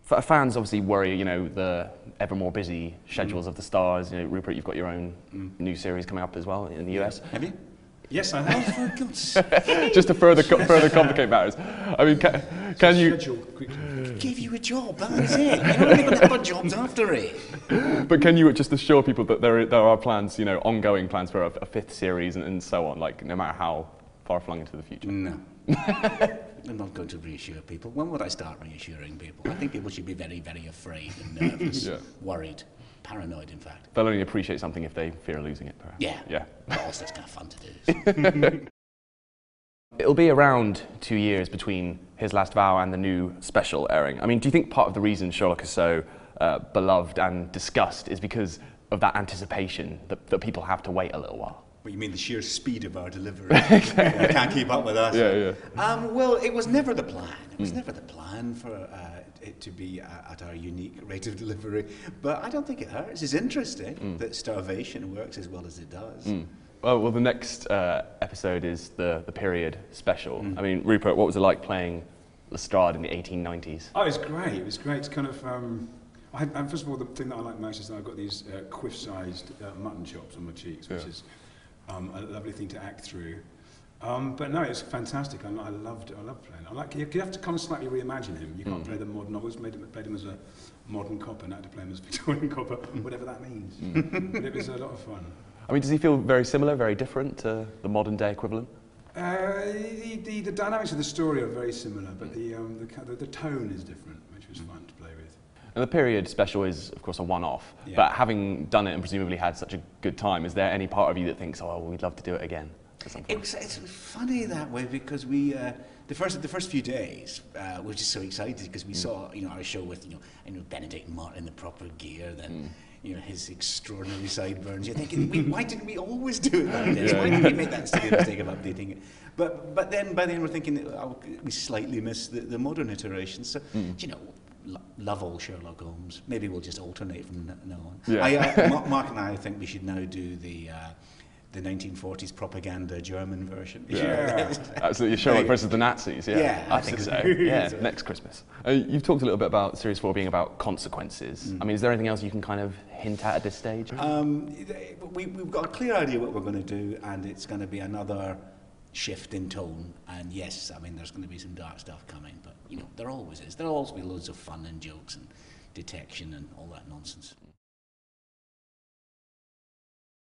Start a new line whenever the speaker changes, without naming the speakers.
Fans obviously worry, you know, the ever more busy schedules of the stars. You know, Rupert, you've got your own new series coming up as well in the US.
Have you?
Yes, I have.
Oh, for God's sake.
Just to further complicate matters. I mean, can you?
Gave you a job, that's it. You're not even have jobs after it.
But can you just assure people that there are plans, you know, ongoing plans for a fifth series and so on, like no matter how far flung into the future?
No. I'm not going to reassure people. When would I start reassuring people? I think people should be very, very afraid and nervous, worried, paranoid, in fact.
They'll only appreciate something if they fear losing it, perhaps.
Yeah.
Yeah.
But also, it's kind of fun to do.
It'll be around 2 years between His Last Vow and the new special airing. I mean, do you think part of the reason Sherlock is so beloved and discussed is because of that anticipation that people have to wait a little while?
Well, you mean the sheer speed of our delivery? I can't keep up with us.
Yeah.
Well, it was never the plan. It was never the plan for it to be at our unique rate of delivery. But I don't think it hurts. It's interesting that starvation works as well as it does.
Well, the next episode is the period special. I mean, Rupert, what was it like playing Lestrade in the 1890s?
Oh, it was great. It was great. It's kind of... first of all, the thing that I like most is that I've got these quiff-sized mutton chops on my cheeks, which is a lovely thing to act through. But no, it's fantastic. I loved it. I love playing. You have to kind of slightly reimagine him. You can't play the modern. I always played him as a modern copper, and I had to play him as Victorian copper, whatever that means. But it was a lot of fun.
I mean, does he feel very similar, very different to the modern day equivalent?
The dynamics of the story are very similar, but the tone is different, which was fun to play with.
And the period special is, of course, a one-off. Yeah. But having done it and presumably had such a good time, is there any part of you that thinks, oh, well, we'd love to do it again?
It's funny that way because we the first few days we were just so excited because we saw our show with Benedict Martin in the proper gear, then his extraordinary sideburns. You're thinking, why didn't we always do it like this? Why did we make that silly mistake of updating it? But then by then we're thinking we slightly miss the modern iteration. So love all Sherlock Holmes. Maybe we'll just alternate from now on. Yeah. Mark and I think we should now do the 1940s propaganda German version.
Yeah, absolutely. Sherlock versus the Nazis. Yeah, I think so. Yeah, next Christmas. You've talked a little bit about Series 4 being about consequences. I mean, is there anything else you can kind of hint at this stage?
We've got a clear idea what we're going to do, and it's going to be another shift in tone. And yes, I mean, there's going to be some dark stuff coming, but there always is. There'll always be loads of fun and jokes and detection and all that nonsense.